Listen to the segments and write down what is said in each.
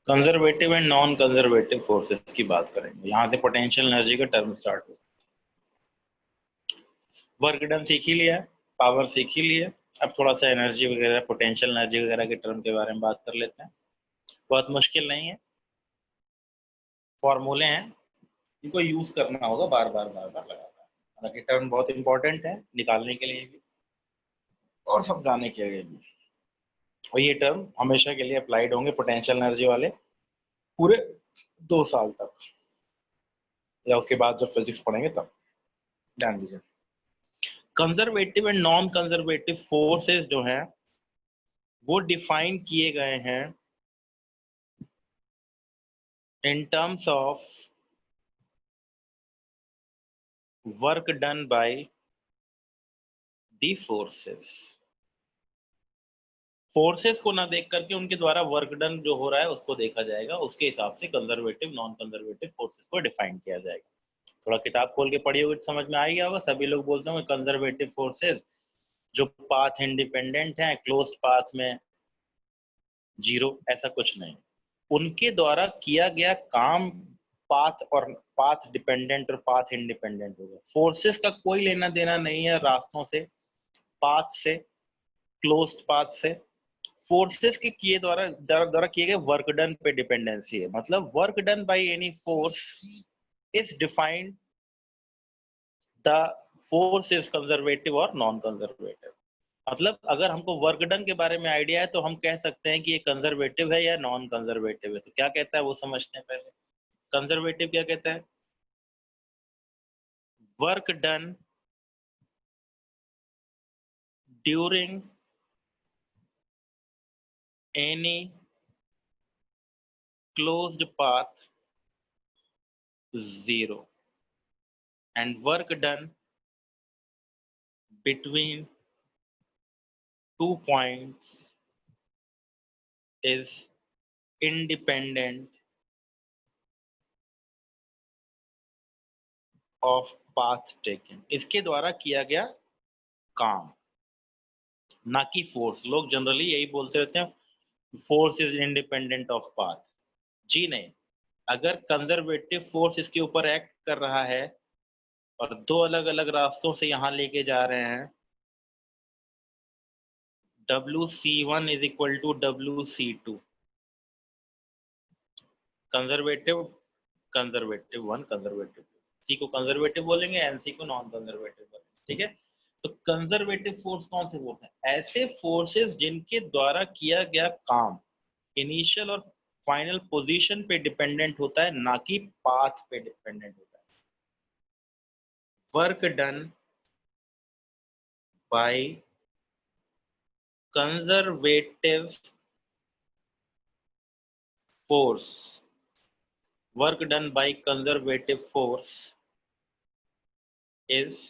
Conservative and non conservative forces की बात करेंगे। यहां से पोटेंशियल एनर्जी का टर्म स्टार्ट हो। वर्क डन सीख ही लिया, पावर सीख ही लिया, अब थोड़ा सा एनर्जी वगैरह, पोटेंशियल एनर्जी वगैरह के टर्म के बारे में बात कर लेते हैं। बहुत मुश्किल नहीं है, फॉर्मूले हैं, इनको यूज करना होगा बार बार लगातार। हालांकि टर्म बहुत इंपॉर्टेंट है निकालने के लिए भी और समझाने के लिए भी, और ये टर्म हमेशा के लिए अप्लाइड होंगे पोटेंशियल एनर्जी वाले पूरे 2 साल तक, या उसके बाद जब फिजिक्स पढ़ेंगे तब। ध्यान दीजिए, conservative and non conservative forces जो हैं वो डिफाइन किए गए हैं in terms of work done by the forces। Forces को ना देख करके उनके द्वारा वर्क डन जो हो रहा है उसको देखा जाएगा, उसके हिसाब से कंजर्वेटिव नॉन कंजर्वेटिव फोर्सेस को डिफाइन किया जाएगा। थोड़ा किताब खोल के पढ़िए तो समझ में आ गया होगा। सभी लोग बोलते हैं कंजर्वेटिव फोर्सेस जो पाथ इंडिपेंडेंट हैं, क्लोज्ड पाथ में जीरो, ऐसा कुछ नहीं। उनके द्वारा किया गया काम पाथ और पाथ डिपेंडेंट और पाथ इंडिपेंडेंट होगा। फोर्सेस का कोई लेना देना नहीं है रास्तों से, पाथ से, क्लोज्ड पाथ से। फोर्सेस के किए द्वारा किए गए वर्क डन पे डिपेंडेंसी है। मतलब work done by any force is defined, the force is conservative और नॉन कंजर्वेटिव। मतलब अगर हमको वर्क डन के बारे में आइडिया है तो हम कह सकते हैं कि ये कंजर्वेटिव है या नॉन कंजर्वेटिव है। तो क्या कहता है वो समझते हैं पहले। कंजर्वेटिव क्या कहता है? Work done during any closed path 0 and work done between 2 points is independent of path taken। इसके द्वारा किया गया काम, ना कि फोर्स। लोग जनरली यही बोलते रहते हैं force is independent of path. जी नहीं, अगर कंजर्वेटिव फोर्स इसके ऊपर एक्ट कर रहा है और दो अलग अलग रास्तों से यहां लेके जा रहे हैं, WC1 is equal to WC2, conservative conservative 1 conservative 2, सी को कंजर्वेटिव बोलेंगे, एनसी को नॉन कंजर्वेटिव बोलेंगे। ठीक है, तो कंजर्वेटिव फोर्स कौन से फोर्स हैं? ऐसे फोर्सेस जिनके द्वारा किया गया काम इनिशियल और फाइनल पोजीशन पे डिपेंडेंट होता है, ना कि पाथ पे डिपेंडेंट होता है। Work done by conservative force, work done by conservative force is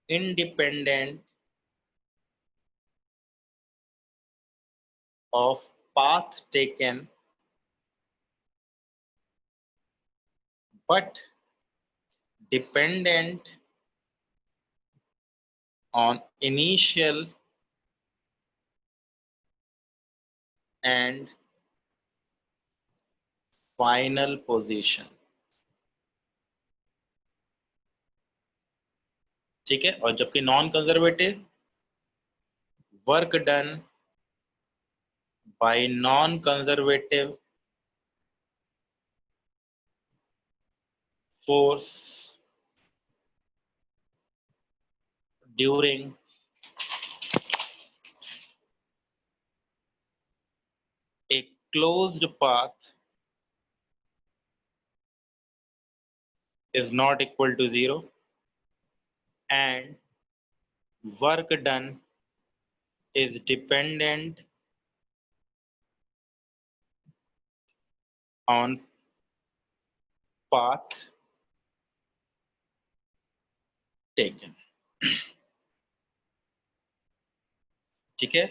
independent of path taken but dependent on initial and final position। ठीक है, और जबकि non conservative, work done bye non conservative force during a closed path is not equal to 0 and work done is dependent on path taken। ठीक है,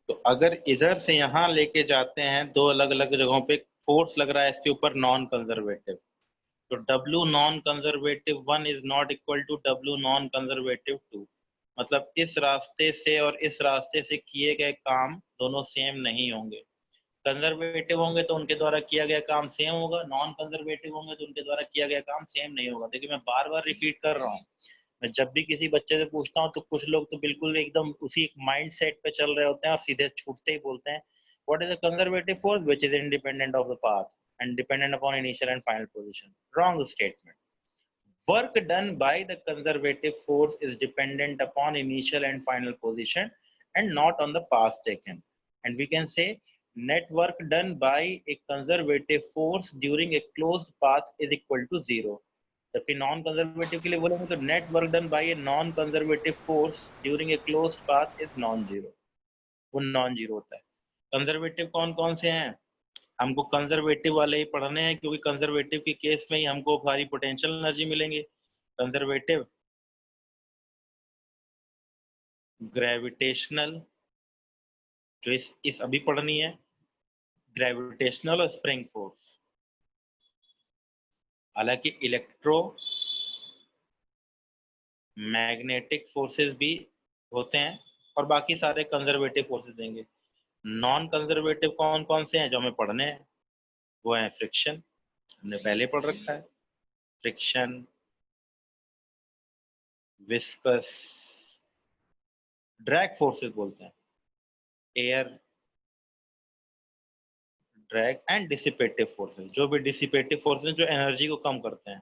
तो अगर इधर से यहां लेके जाते हैं, दो अलग अलग जगहों पे फोर्स लग रहा है इसके ऊपर नॉन कंजर्वेटिव, तो W non conservative 1 is not equal to W non conservative 2। मतलब इस रास्ते से और इस रास्ते से किए गए काम दोनों सेम नहीं होंगे। कंजर्वेटिव होंगे तो उनके द्वारा किया गया काम सेम होगा, नॉन कंजर्वेटिव होंगे तो उनके द्वारा किया गया काम सेम नहीं होगा। देखिए मैं बार बार रिपीट कर रहा हूँ, मैं जब भी किसी बच्चे से पूछता हूँ तो कुछ लोग तो बिल्कुल एकदम उसी माइंड सेट पे चल रहे होते हैं और सीधे छूटते ही बोलते हैं what is a conservative force which is independent of the path and dependent upon initial and final position. Wrong statement. Work done by the conservative force is dependent upon initial and final position and not on the path taken. And we can say net work done by a conservative force during a closed path is equal to zero. जबकि non conservative के लिए बोलेंगे तो net work done bye a non conservative force during a closed path is non zero, वो non zero होता है। Conservative कौन कौन से हैं? हमको कंजर्वेटिव वाले ही पढ़ने हैं क्योंकि कंजर्वेटिव के केस में ही हमको सारी पोटेंशियल एनर्जी मिलेंगे। कंजर्वेटिव, ग्रेविटेशनल जो इस अभी पढ़नी है, ग्रेविटेशनल और स्प्रिंग फोर्स। हालांकि इलेक्ट्रो मैग्नेटिक फोर्सेस भी होते हैं और बाकी सारे कंजर्वेटिव फोर्सेस देंगे। नॉन कंजर्वेटिव कौन कौन से हैं जो हमें पढ़ने हैं? वो है फ्रिक्शन, हमने पहले पढ़ रखा है, फ्रिक्शन, विस्कस, ड्रैग फोर्सेस बोलते हैं, air drag and dissipative forces. जो भी डिसिपेटिव फोर्सेस जो एनर्जी को कम करते हैं,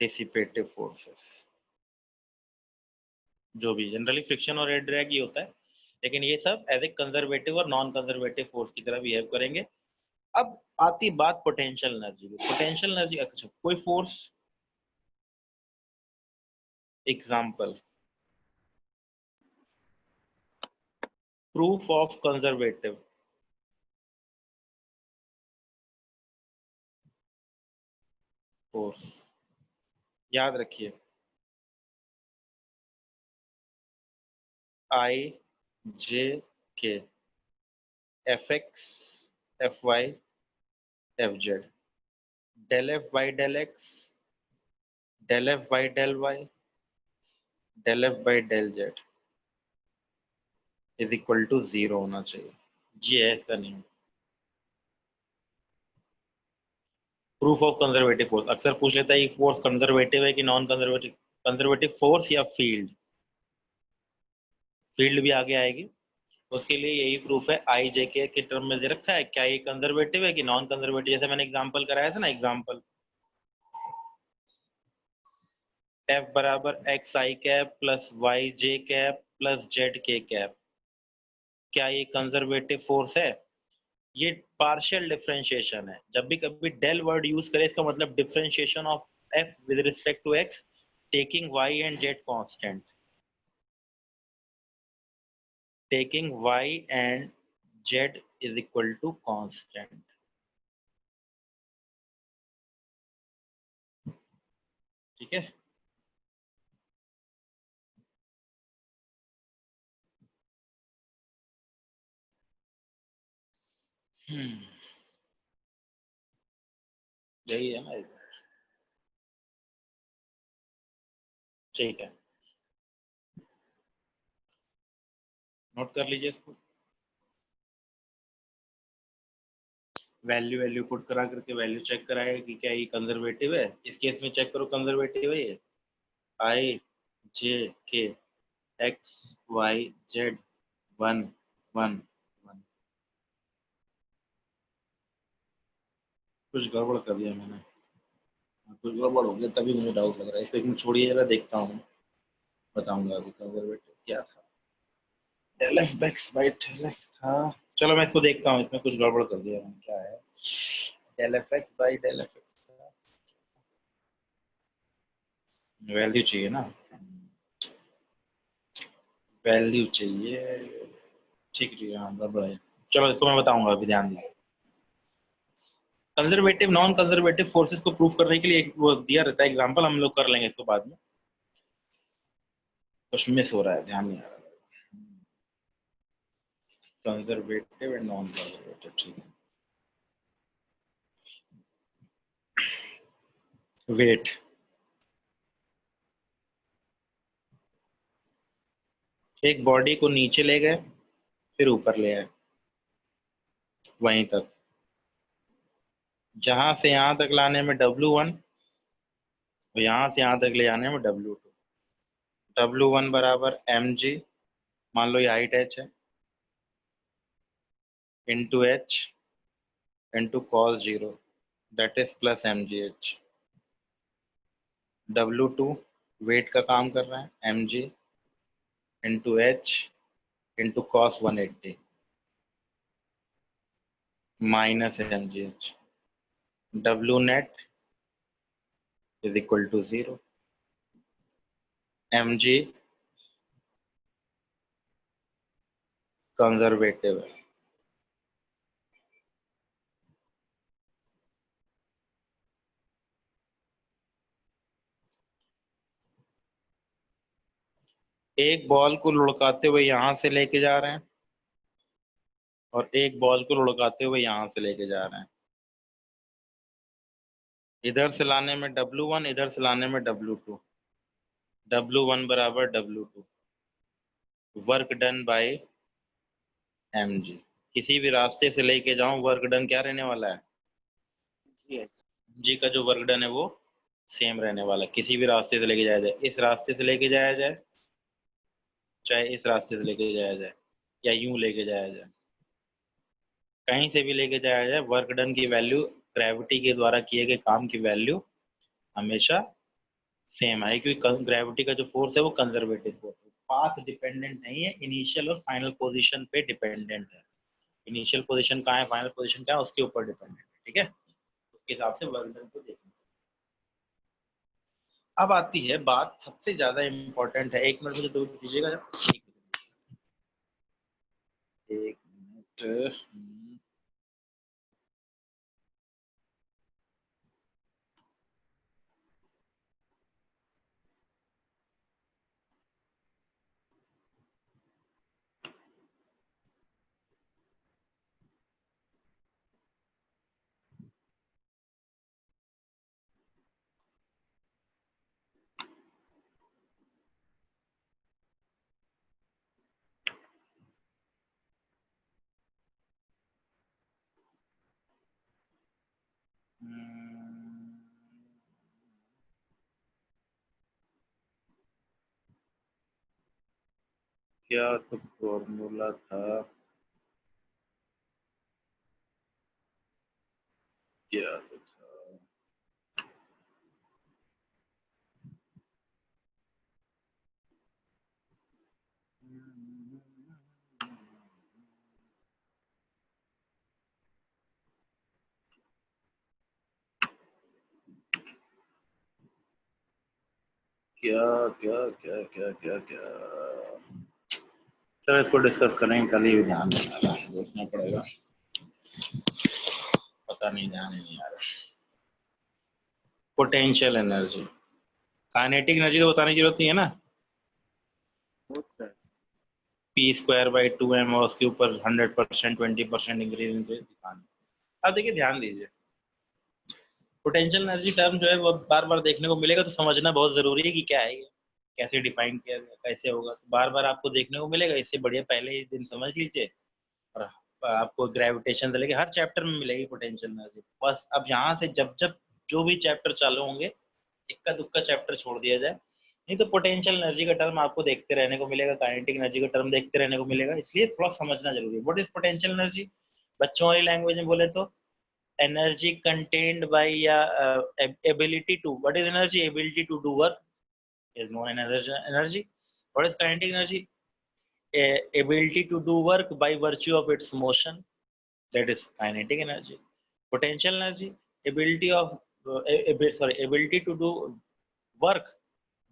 डिसिपेटिव फोर्सेस। जो भी जनरली फ्रिक्शन और एयर ड्रैग ही होता है, लेकिन ये सब एज ए कंजर्वेटिव और नॉन कंजर्वेटिव फोर्स की तरह बिहेव करेंगे। अब आती बात पोटेंशियल एनर्जी की। पोटेंशियल एनर्जी, अच्छा कोई force, example, proof of conservative force, याद रखिए I J K F X F Y F Z, del F by del X, del F by del Y, del F by del Z is equal to zero होना चाहिए। जी है इसका नियम। Proof of conservative force अक्सर पूछ लेता है ये फोर्स कंजर्वेटिव है कि नॉन कंजर्वेटिव। कंजर्वेटिव फोर्स या फील्ड, फील्ड भी आगे आएगी, उसके लिए यही प्रूफ है। आई जे के टर्म में दे रखा है, क्या ये कंजर्वेटिव है कि नॉन कंजर्वेटिव। जैसे मैंने एग्जांपल कराया था ना, एग्जांपल एफ बराबर एक्स आई कैप प्लस वाई जे कैप प्लस जेड के कैप, क्या ये कंजर्वेटिव फोर्स है? ये पार्शियल डिफरेंशिएशन है। जब भी कभी डेल वर्ड यूज करें इसका मतलब differentiation of F with respect to X taking Y and Z constant, taking y and z is equal to constant। ठीक है, यही है ना। ठीक है, नोट कर लीजिए इसको। वैल्यू वैल्यू पुट करा करके वैल्यू चेक कराएगा कि क्या ये कंजर्वेटिव है। इस केस में चेक करो कंजर्वेटिव है ये, I J K X Y Z one one one. कुछ गड़बड़ कर दिया मैंने, कुछ गड़बड़ हो गया तभी मुझे डाउट लग रहा है। इसको एक मिनट छोड़िए जरा, देखता हूँ, बताऊंगा अभी कंजर्वेटिव क्या था। Del F X by del X था। चलो मैं इसको देखता हूँ, इसमें कुछ गड़बड़ कर दिया मैंने, क्या है। Del F X by del F X, value चाहिए ना, वैल्यू चाहिए। ठीक है, हाँ गड़बड़ है। चलो इसको मैं बताऊंगा, अभी ध्यान दें। कंजर्वेटिव नॉन कंजर्वेटिव फोर्सेस को प्रूव करने के लिए एक वो दिया रहता है एग्जांपल, हम लोग कर लेंगे इसको बाद में। कुछ मिस हो रहा है, ध्यान नहीं आ रहा। कंजर्वेटिव एंड नॉन कंजर्वेटिव, ठीक है। वेट, एक बॉडी को नीचे ले गए फिर ऊपर ले आए, वहीं तक, जहां से यहां तक लाने में W1 और यहां से यहां तक ले जाने में W2। W1 बराबर mg, मान लो ये हाइट h है, into h into cos 0, that is plus mgh। W2 weight का काम कर रहा है, mg into h into cos 180 minus mgh। W net is equal to 0। mg conservative है। एक बॉल को लुढ़काते हुए यहां से लेके जा रहे हैं और एक बॉल को लुढ़काते हुए यहां से लेके जा रहे हैं। इधर से लाने में W1, इधर से लाने में W2। W1 बराबर W2, work done bye mg। किसी भी रास्ते से लेके जाऊं, वर्क डन क्या रहने वाला है, जी का जो वर्क डन है वो सेम रहने वाला है। किसी भी रास्ते से लेके जाया जाए, इस रास्ते से लेके जाया जाए, चाहे इस रास्ते से लेके जाया जाए या यूं लेके जाया जाए, कहीं से भी लेके जाया जाए, वर्क डन की वैल्यू ग्रेविटी के द्वारा किए गए काम की वैल्यू हमेशा सेम है, क्योंकि ग्रेविटी का जो फोर्स है वो कंजर्वेटिव फोर्स है। पाथ डिपेंडेंट नहीं है, इनिशियल और फाइनल पोजीशन पे डिपेंडेंट है। इनिशियल पोजीशन कहाँ है, फाइनल पोजीशन क्या है, उसके ऊपर डिपेंडेंट है। ठीक है, उसके हिसाब से वर्क डन को देखना। अब आती है बात सबसे ज्यादा इंपॉर्टेंट है। एक मिनट मुझे दो दीजिएगा, एक मिनट। क्या तो फॉर्मूला था, क्या तो था, क्या क्या क्या क्या क्या क्या। चलो इसको डिस्कस करेंगे कल ही, ध्यान देखना पड़ेगा, पता नहीं, ध्यान ही नहीं आ रहा। पोटेंशियल एनर्जी, काइनेटिक एनर्जी तो बताने की जरूरत नहीं है ना, P²/2m और उसके ऊपर 100% 20% इंक्रीज दिखाना। अब देखिए ध्यान दीजिए, पोटेंशियल एनर्जी टर्म जो है वो बार बार देखने को मिलेगा, तो समझना बहुत जरूरी है कि क्या है ये, कैसे डिफाइन किया गया, कैसे होगा। तो बार बार आपको देखने को मिलेगा, इससे बढ़िया पहले ही दिन समझ लीजिए। और आपको ग्रेविटेशन से लेके हर चैप्टर में मिलेगी पोटेंशियल एनर्जी। बस अब यहाँ से जब जब जो भी चैप्टर चालू होंगे, इक्का दुक्का चैप्टर छोड़ दिया जाए, नहीं तो पोटेंशियल एनर्जी का टर्म आपको देखते रहने को मिलेगा, काइनेटिक एनर्जी का टर्म देखते रहने को मिलेगा। इसलिए थोड़ा समझना जरूरी है। व्हाट इज पोटेंशियल एनर्जी, बच्चों वाली लैंग्वेज में बोले तो energy contained by ability to, what is energy, ability to do work is known as energy. What is kinetic energy, ability to do work by virtue of its motion, that is kinetic energy. Potential energy, ability of ability to do work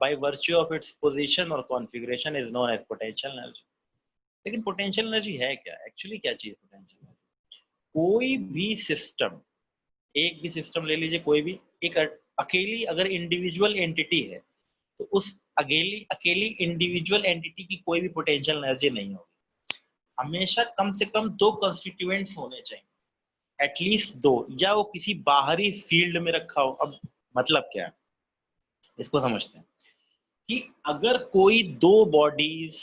by virtue of its position or configuration is known as potential energy. लेकिन potential energy है क्या actually, क्या चीज potential energy? कोई भी system, एक भी system ले लीजिए, कोई भी एक अकेली अगर इंडिविजुअल एंटिटी है, तो उस अकेली अकेली इंडिविजुअल एंटिटी की कोई भी पोटेंशियल एनर्जी नहीं होगी। हमेशा कम से कम दो कंस्टिट्यूएंट्स होने चाहिए, एटलीस्ट दो, या वो किसी बाहरी फील्ड में रखा हो। अब मतलब क्या है, इसको समझते हैं कि अगर कोई दो बॉडीज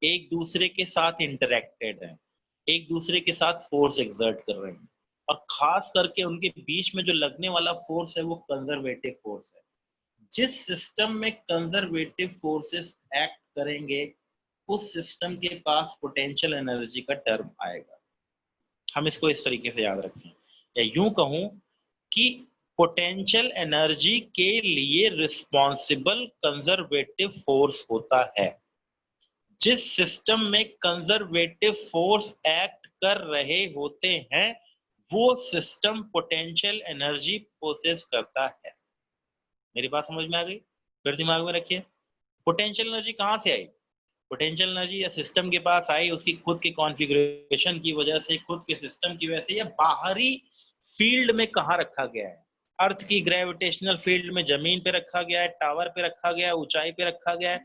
एक दूसरे के साथ इंटरेक्टेड है, एक दूसरे के साथ फोर्स एक्सर्ट कर रहे हैं, और खास करके उनके बीच में जो लगने वाला फोर्स है वो कंजर्वेटिव फोर्स है। जिस सिस्टम में कंजर्वेटिव फोर्सेस एक्ट करेंगे उस सिस्टम के पास पोटेंशियल एनर्जी का टर्म आएगा। हम इसको इस तरीके से याद रखें, या यूं कहूं कि पोटेंशियल एनर्जी के लिए रिस्पॉन्सिबल कंजर्वेटिव फोर्स होता है। जिस सिस्टम में कंजर्वेटिव फोर्स एक्ट कर रहे होते हैं वो सिस्टम पोटेंशियल एनर्जी प्रोसेस करता है। मेरी बात समझ में आ गई? फिर दिमाग में रखिए, पोटेंशियल एनर्जी कहां से आई? पोटेंशियल एनर्जी या सिस्टम के पास आई उसकी खुद के कॉन्फ़िगरेशन की वजह से, खुद के सिस्टम की वजह से, या बाहरी फील्ड में कहाँ रखा गया है। अर्थ की ग्रेविटेशनल फील्ड में जमीन पे रखा गया है, टावर पे रखा गया है, ऊंचाई पे रखा गया है,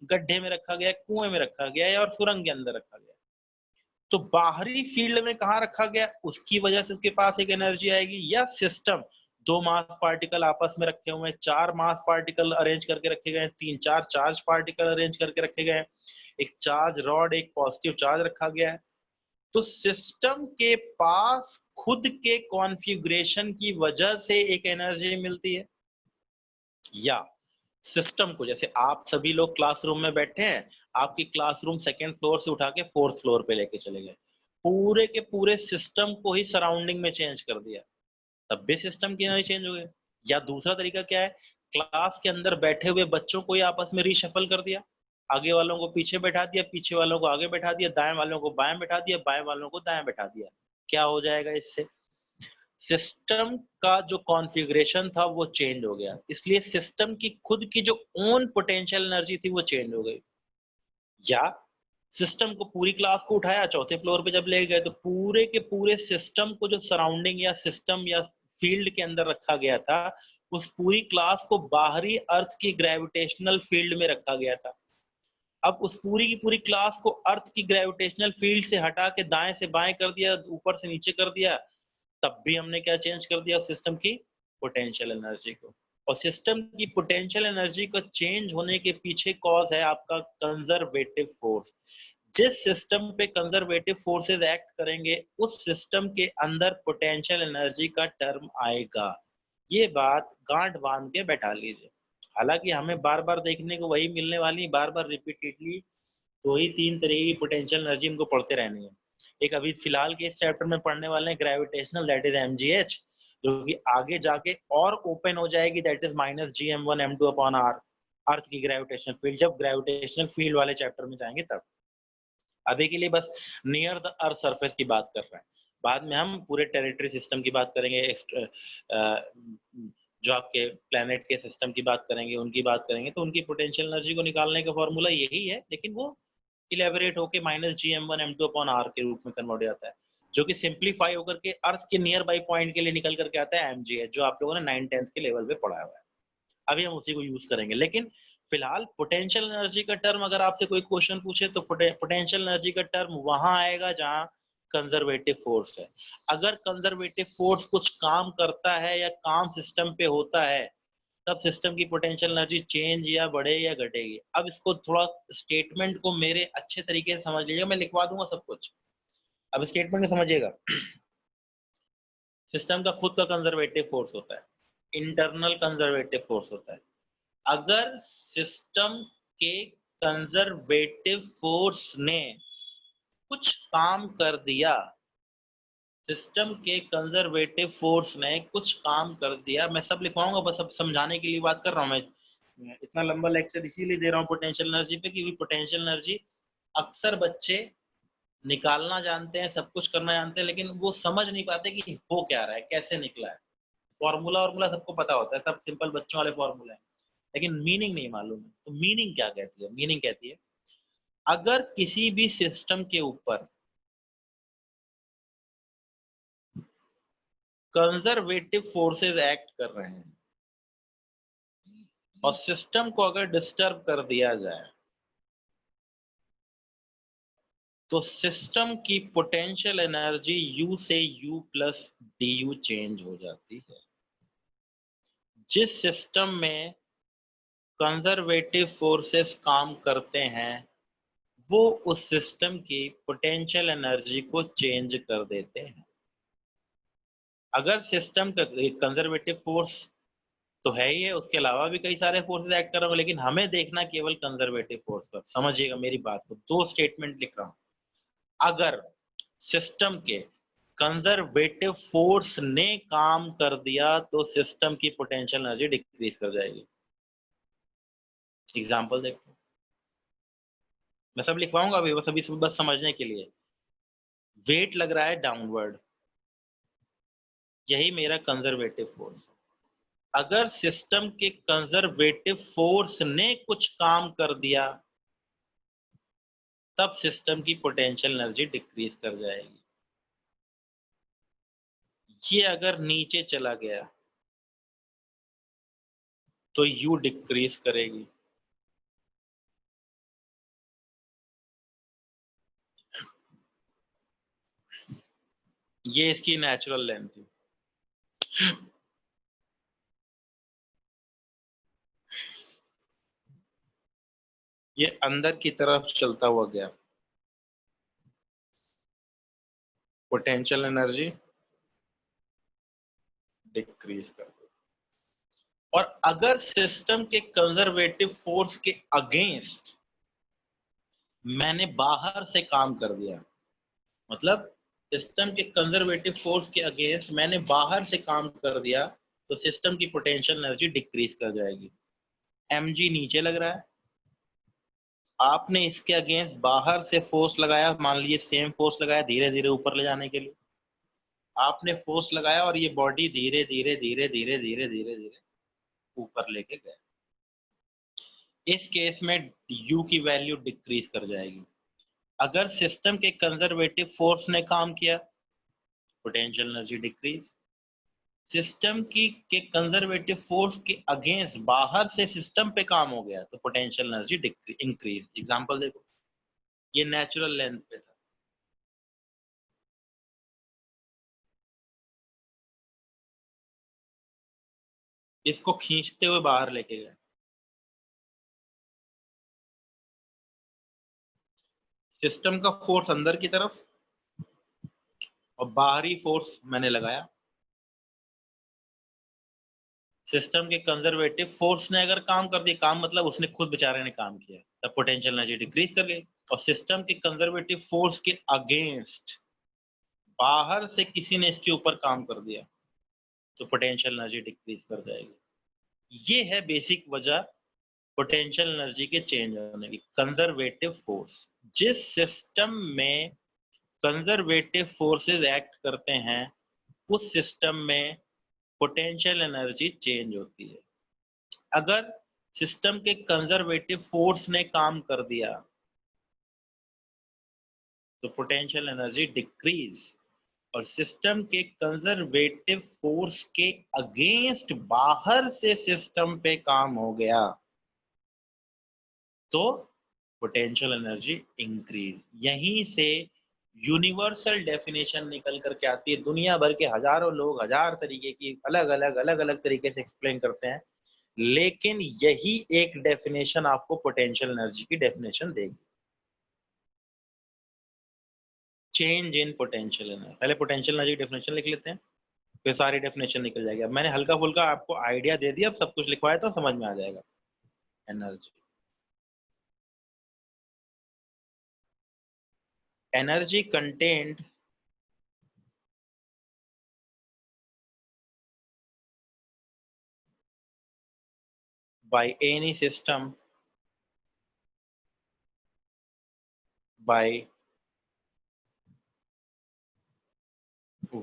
गड्ढे में रखा गया है, कुएं में रखा गया है, और सुरंग के अंदर रखा गया है। तो बाहरी फील्ड में कहाँ रखा गया उसकी वजह से उसके पास एक एनर्जी आएगी। या सिस्टम, दो मास पार्टिकल आपस में रखे हुए हैं, चार मास पार्टिकल अरेंज करके रखे गए हैं, तीन चार चार्ज पार्टिकल अरेंज करके रखे गए हैं, एक चार्ज रॉड, एक पॉजिटिव चार्ज रखा गया है। तो सिस्टम के पास खुद के कॉन्फ़िगरेशन की वजह से एक एनर्जी मिलती है। या सिस्टम को, जैसे आप सभी लोग क्लासरूम में बैठे हैं, आपकी क्लासरूम सेकेंड फ्लोर से उठा के फोर्थ फ्लोर पे लेके चले गए, पूरे के पूरे सिस्टम को ही सराउंडिंग में चेंज कर दिया, तब भी सिस्टम की एनर्जी चेंज हो गई। या दूसरा तरीका क्या है, क्लास के अंदर बैठे हुए बच्चों को ही आपस में रीशफल कर दिया, आगे वालों को पीछे बैठा दिया, पीछे वालों को आगे बैठा दिया, दाएं वालों को बाएं बैठा दिया, बाएं वालों को दाएं बैठा दिया। क्या हो जाएगा इससे? सिस्टम का जो कॉन्फ़िगरेशन था वो चेंज हो गया, इसलिए सिस्टम की खुद की जो ओन पोटेंशियल एनर्जी थी वो चेंज हो गई। या सिस्टम को, पूरी क्लास को उठाया, चौथे फ्लोर पे जब ले गए तो पूरे के पूरे सिस्टम को जो सराउंडिंग या सिस्टम या फील्ड के अंदर रखा गया था, उस पूरी क्लास को बाहरी अर्थ की ग्रेविटेशनल फील्ड में रखा गया था। अब उस पूरी की पूरी क्लास को अर्थ की ग्रेविटेशनल फील्ड से हटा के दाएं से बाएं कर दिया, ऊपर से नीचे कर दिया, तब भी हमने क्या चेंज कर दिया? सिस्टम की पोटेंशियल एनर्जी को। और सिस्टम की पोटेंशियल एनर्जी को चेंज होने के पीछे कॉज है आपका कंजर्वेटिव फोर्स। जिस सिस्टम पे कंजर्वेटिव फोर्सेस एक्ट करेंगे उस सिस्टम के अंदर पोटेंशियल एनर्जी का टर्म आएगा। ये बात गांठ बांध के बैठा लीजिए। हालांकि हमें बार बार देखने को वही मिलने वाली, बार बार रिपीटेडली दो ही तीन तरह की पोटेंशियल एनर्जी हमको पढ़ते रहनी है। एक अभी फिलहाल के इस चैप्टर में पढ़ने वाले हैं ग्रेविटेशनल, दैट इज mgh, जो कि आगे जाके और ओपन हो जाएगी, दैट इज -gm1m2/r, अर्थ की ग्रेविटेशनल फील्ड, जब ग्रेविटेशनल फील्ड वाले चैप्टर में जाएंगे तब। अभी के लिए बस नियर द अर्थ सरफेस की बात कर रहे हैं, बाद में हम पूरे टेरिटरी सिस्टम की बात करेंगे, जो आपके प्लेनेट के सिस्टम की बात करेंगे, उनकी बात करेंगे, तो उनकी पोटेंशियल एनर्जी को निकालने का फॉर्मूला यही है, लेकिन वो इलेबोरेट होके -gm1m2/r के रूप में कन्वर्ट हो जाता है, जो कि सिंप्लीफाई होकर के अर्थ के नियर बाई पॉइंट के लिए निकल करके आता है mgh, जो आप लोगों ने 9th-10th के लेवल पे पढ़ा हुआ है। अभी हम उसी को यूज करेंगे, लेकिन फिलहाल पोटेंशियल एनर्जी का टर्म अगर आपसे कोई क्वेश्चन पूछे तो पोटेंशियल एनर्जी का टर्म वहां आएगा जहां कंजर्वेटिव फोर्स है। अगर कंजर्वेटिव फोर्स कुछ काम करता है या काम सिस्टम पे होता है, तब सिस्टम की पोटेंशियल एनर्जी चेंज या बढ़े या घटेगी। अब इसको थोड़ा स्टेटमेंट को मेरे अच्छे तरीके से समझ लीजिएगा, मैं लिखवा दूंगा सब कुछ। अब स्टेटमेंट को समझिएगा। सिस्टम का खुद का कंजर्वेटिव फोर्स होता है, इंटरनल कंजर्वेटिव फोर्स होता है। अगर सिस्टम के कंजर्वेटिव फोर्स ने कुछ काम कर दिया, सिस्टम के कंजर्वेटिव फोर्स ने कुछ काम कर दिया, मैं सब लिखवाऊंगा, बस अब समझाने के लिए बात कर रहा हूं मैं इतना लंबा लेक्चर इसीलिए दे रहा हूं पोटेंशियल एनर्जी पे, क्योंकि पोटेंशियल एनर्जी अक्सर बच्चे निकालना जानते हैं, सब कुछ करना जानते हैं, लेकिन वो समझ नहीं पाते कि हो क्या रहा है, कैसे निकला है। फॉर्मूला सबको पता होता है, सब सिंपल बच्चों वाले फॉर्मूला है, लेकिन मीनिंग नहीं मालूम है। तो मीनिंग क्या कहती है? मीनिंग कहती है अगर किसी भी सिस्टम के ऊपर कंजर्वेटिव फोर्सेस एक्ट कर रहे हैं और सिस्टम को अगर डिस्टर्ब कर दिया जाए तो सिस्टम की पोटेंशियल एनर्जी U से U प्लस du चेंज हो जाती है। जिस सिस्टम में कंजर्वेटिव फोर्सेस काम करते हैं वो उस सिस्टम की पोटेंशियल एनर्जी को चेंज कर देते हैं। अगर सिस्टम का कंजर्वेटिव फोर्स तो है ही है, उसके अलावा भी कई सारे फोर्सेस एक्ट कर रहे होंगे, लेकिन हमें देखना केवल कंजर्वेटिव फोर्स पर। समझिएगा मेरी बात को, दो स्टेटमेंट लिख रहा हूं। अगर सिस्टम के कंजर्वेटिव फोर्स ने काम कर दिया तो सिस्टम की पोटेंशियल एनर्जी डिक्रीज कर जाएगी। एग्जांपल देखो, मैं सब लिखवाऊंगा अभी, बस समझने के लिए। वेट लग रहा है डाउनवर्ड, यही मेरा कंजर्वेटिव फोर्स। अगर सिस्टम के कंजर्वेटिव फोर्स ने कुछ काम कर दिया तब सिस्टम की पोटेंशियल एनर्जी डिक्रीज कर जाएगी। ये अगर नीचे चला गया तो यू डिक्रीज करेगी। ये इसकी नेचुरल लेंथ है। ये अंदर की तरफ चलता हुआ गया, पोटेंशियल एनर्जी डिक्रीज कर दो। और अगर सिस्टम के कंजर्वेटिव फोर्स के अगेंस्ट मैंने बाहर से काम कर दिया, मतलब सिस्टम के कंजर्वेटिव फोर्स के अगेंस्ट मैंने बाहर से काम कर दिया, तो सिस्टम की पोटेंशियल एनर्जी डिक्रीज कर जाएगी। mg नीचे लग रहा है, आपने इसके अगेंस्ट बाहर से फोर्स लगाया, मान लीजिए सेम फोर्स लगाया धीरे धीरे ऊपर ले जाने के लिए। आपने फोर्स लगाया और ये बॉडी धीरे धीरे धीरे धीरे धीरे धीरे धीरे ऊपर लेके गए। इस केस में u की वैल्यू डिक्रीज कर जाएगी। अगर सिस्टम के कंजर्वेटिव फोर्स ने काम किया, पोटेंशियल एनर्जी डिक्रीज। सिस्टम की के कंजर्वेटिव फोर्स के अगेंस्ट बाहर से सिस्टम पे काम हो गया तो पोटेंशियल एनर्जी इंक्रीज। एग्जांपल देखो, ये नेचुरल लेंथ पे था, इसको खींचते हुए बाहर लेके गए। सिस्टम का फोर्स अंदर की तरफ और बाहरी फोर्स मैंने लगाया। सिस्टम के कंजर्वेटिव फोर्स ने अगर काम कर दिया, काम मतलब उसने खुद बेचारे ने काम किया, तब पोटेंशियल एनर्जी डिक्रीज कर गई। और सिस्टम के कंजर्वेटिव फोर्स के अगेंस्ट बाहर से किसी ने इसके ऊपर काम कर दिया तो पोटेंशियल एनर्जी डिक्रीज कर जाएगी। ये है बेसिक वजह पोटेंशियल एनर्जी के चेंज होने की, कंजर्वेटिव फोर्स। जिस सिस्टम में कंजर्वेटिव फोर्सेस एक्ट करते हैं उस सिस्टम में पोटेंशियल एनर्जी चेंज होती है। अगर सिस्टम के कंजर्वेटिव फोर्स ने काम कर दिया तो पोटेंशियल एनर्जी डिक्रीज। और सिस्टम के कंजर्वेटिव फोर्स के अगेंस्ट बाहर से सिस्टम पे काम हो गया तो पोटेंशियल एनर्जी इंक्रीज। यहीं से यूनिवर्सल डेफिनेशन निकल करके आती है। दुनिया भर के हजारों लोग हजार तरीके की अलग अलग तरीके से एक्सप्लेन करते हैं, लेकिन यही एक डेफिनेशन आपको पोटेंशियल एनर्जी की डेफिनेशन देगी। Change in potential energy. पहले पोटेंशियल एनर्जी की डेफिनेशन लिख लेते हैं, फिर सारी डेफिनेशन निकल जाएगी। अब मैंने हल्का फुल्का आपको आइडिया दे दिया, अब सब कुछ लिखवाया तो समझ में आ जाएगा। Energy, energy content by any system by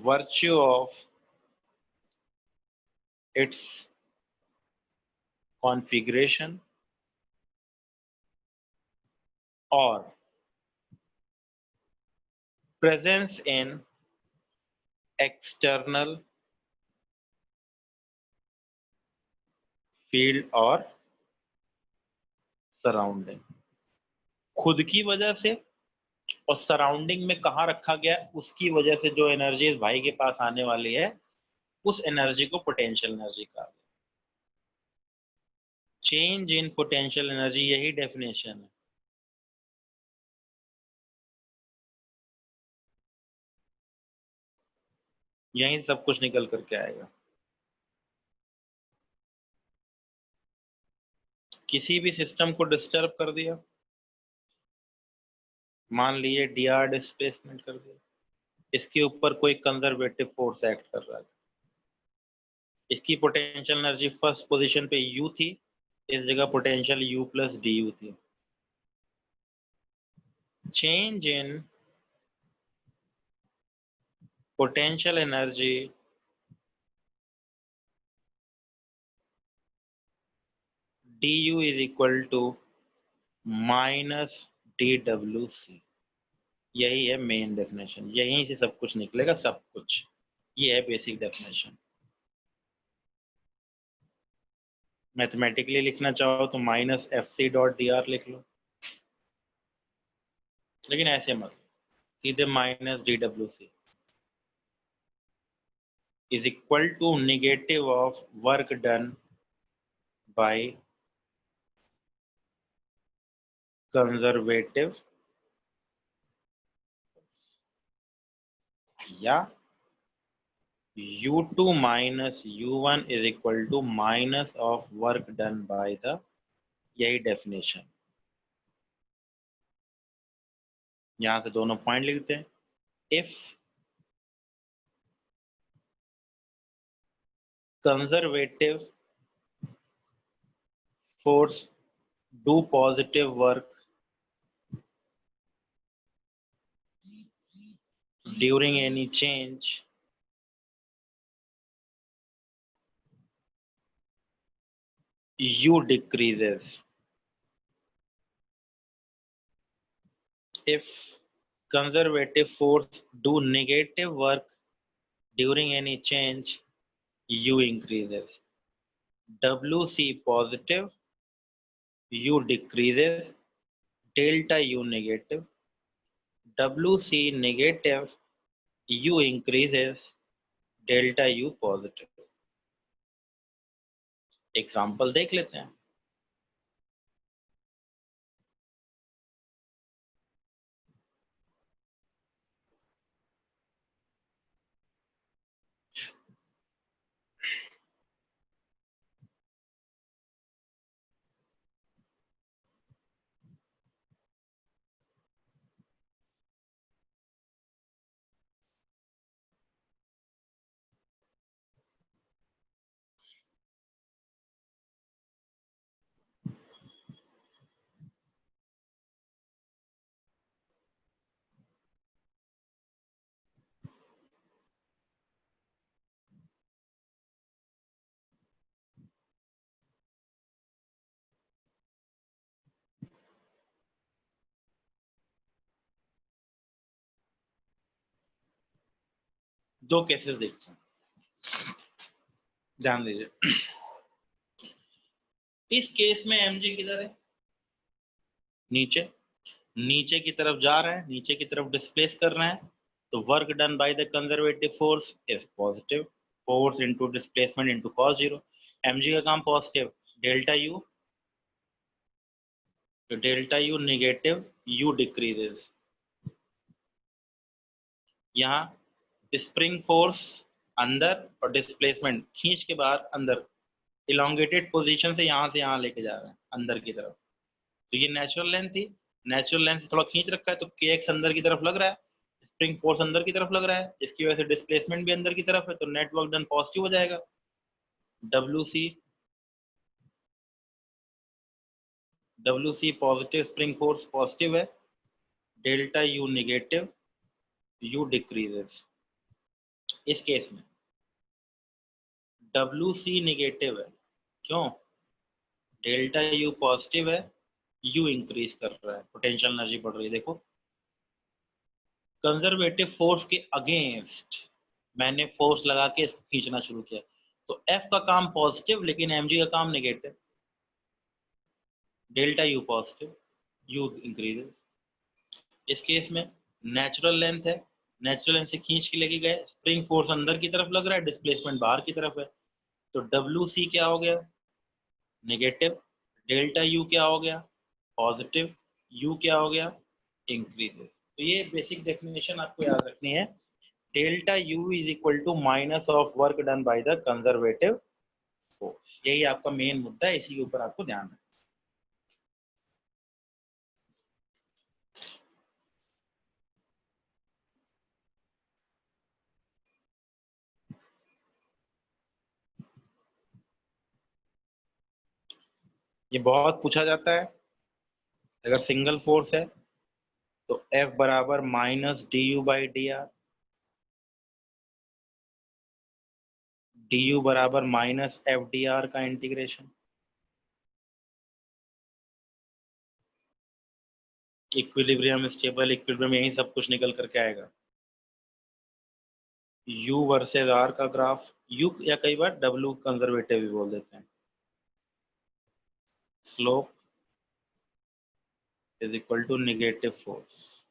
virtue of its configuration or presence in external field or surrounding। खुद की वजह से और सराउंडिंग में कहाँ रखा गया उसकी वजह से जो एनर्जी इस भाई के पास आने वाली है उस एनर्जी को पोटेंशियल एनर्जी कहा गया। चेंज इन पोटेंशियल एनर्जी, यही डेफिनेशन है। यहीं सब कुछ निकल करके आएगा। किसी भी सिस्टम को डिस्टर्ब कर दिया, मान लिए dr डिस्प्लेसमेंट कर दिया, इसके ऊपर कोई कंजर्वेटिव फोर्स एक्ट कर रहा है, इसकी पोटेंशियल एनर्जी फर्स्ट पोजीशन पे u थी, इस जगह पोटेंशियल u प्लस du थी। Change in potential energy du is equal to minus dwc। यही है मेन डेफिनेशन, यहीं से सब कुछ निकलेगा, सब कुछ। ये है बेसिक डेफिनेशन। मैथमेटिकली लिखना चाहो तो माइनस FC डॉट dr लिख लो, लेकिन ऐसे मत, सीधे minus dwc is equal to negative of work done by conservative या u2 minus u1 is equal to minus of work done by the, यही डेफिनेशन। यहां से दोनों पॉइंट लिखते हैं। If conservative force do positive work during any change, u decreases। if conservative force do negative work during any change, u increases। wc positive, u decreases, delta u negative, wc negative, u increases, delta u positive। Example देख लेते हैं। दो cases देखते हैं, ध्यान दीजिए। इस case में mg किधर है? नीचे, नीचे की तरफ जा रहा है, नीचे की तरफ डिस्प्लेस कर रहे हैं, तो work done by the conservative force is positive, force into displacement into cos 0। mg का काम पॉजिटिव, डेल्टा यू, तो delta U negative, U decreases. यहाँ स्प्रिंग फोर्स अंदर और डिस्प्लेसमेंट खींच के बाहर अंदर, इलोंगेटेड पोजीशन से यहाँ लेके जा रहे हैं अंदर की तरफ। तो ये नेचुरल लेंथ थी, नेचुरल लेंथ से थोड़ा खींच रखा है, तो kx अंदर की तरफ लग रहा है, स्प्रिंग फोर्स अंदर की तरफ लग रहा है, इसकी वजह से डिस्प्लेसमेंट भी अंदर की तरफ है, तो नेट वर्क डन पॉजिटिव हो जाएगा। WC positive, spring force positive है, delta U negative, U decreases. इस केस में WC नेगेटिव है, क्यों? डेल्टा यू पॉजिटिव है, यू इंक्रीज कर रहा है, पोटेंशियल एनर्जी बढ़ रही है। देखो, कंजर्वेटिव फोर्स के अगेंस्ट मैंने फोर्स लगा के इसको खींचना शुरू किया, तो F का काम पॉजिटिव, लेकिन mg का काम negative, delta U positive, you increases. इस केस में नेचुरल लेंथ है, नेचुरल लेंथ से खींच के लेके गए, स्प्रिंग फोर्स अंदर की तरफ लग रहा है, डिस्प्लेसमेंट बाहर की तरफ है, तो WC क्या हो गया? नेगेटिव, डेल्टा यू क्या हो गया? पॉजिटिव, यू क्या हो गया? इंक्रीजेस। तो ये बेसिक डेफिनेशन आपको याद रखनी है, delta U is equal to minus of work done by the conservative force. यही आपका मेन मुद्दा है, इसी के ऊपर आपको ध्यान रखना। ये बहुत पूछा जाता है। अगर सिंगल फोर्स है तो F बराबर minus D you by D are, D U बराबर माइनस एफ डी आर का इंटीग्रेशन, इक्विलिब्रियम, स्टेबल इक्विलिब्रियम, यही सब कुछ निकल करके आएगा। U वर्सेस R का ग्राफ, U या कई बार W कंजर्वेटिव भी बोल देते हैं। Slope is equal to negative force,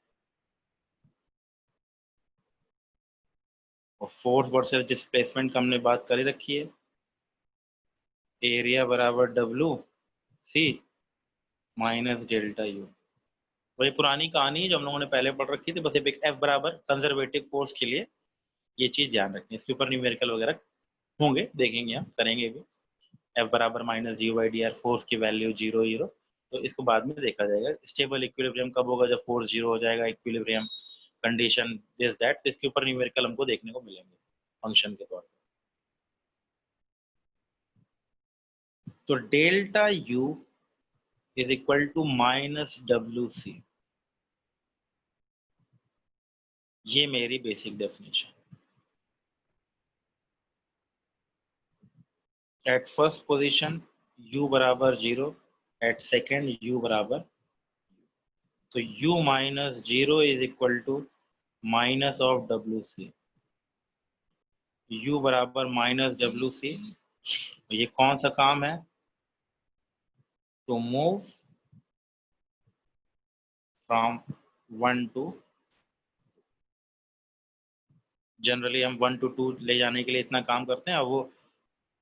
और फोर्स वर्सेस डिस्प्लेसमेंट का हमने बात कर ही रखी है। एरिया बराबर W C minus delta U। वही पुरानी कहानी है जो हम लोगों ने पहले पढ़ रखी थी, बस एक F बराबर कंजर्वेटिव फोर्स के लिए ये चीज ध्यान रखनी है। इसके ऊपर न्यूमेरिकल वगैरह होंगे, देखेंगे, हम करेंगे भी। F बराबर minus G by D R, force की वैल्यू 0 तो इसको बाद में देखा जाएगा। स्टेबल इक्विलिब्रियम कब होगा? जब फोर्स 0 हो जाएगा, इक्विलिब्रियम कंडीशन दिस दैट। इसके ऊपर न्यूमेरिकल हमको देखने को मिलेंगे फंक्शन के तौर पर। तो delta U is equal to minus W C, ये मेरी basic definition. At first position u बराबर 0, एट सेकेंड u बराबर, तो u माइनस 0 is equal to minus of W C. u बराबर माइनस डब्ल्यू सी, ये कौन सा काम है? To move from 1 to, generally हम 1 to 2 ले जाने के लिए इतना काम करते हैं। अब वो,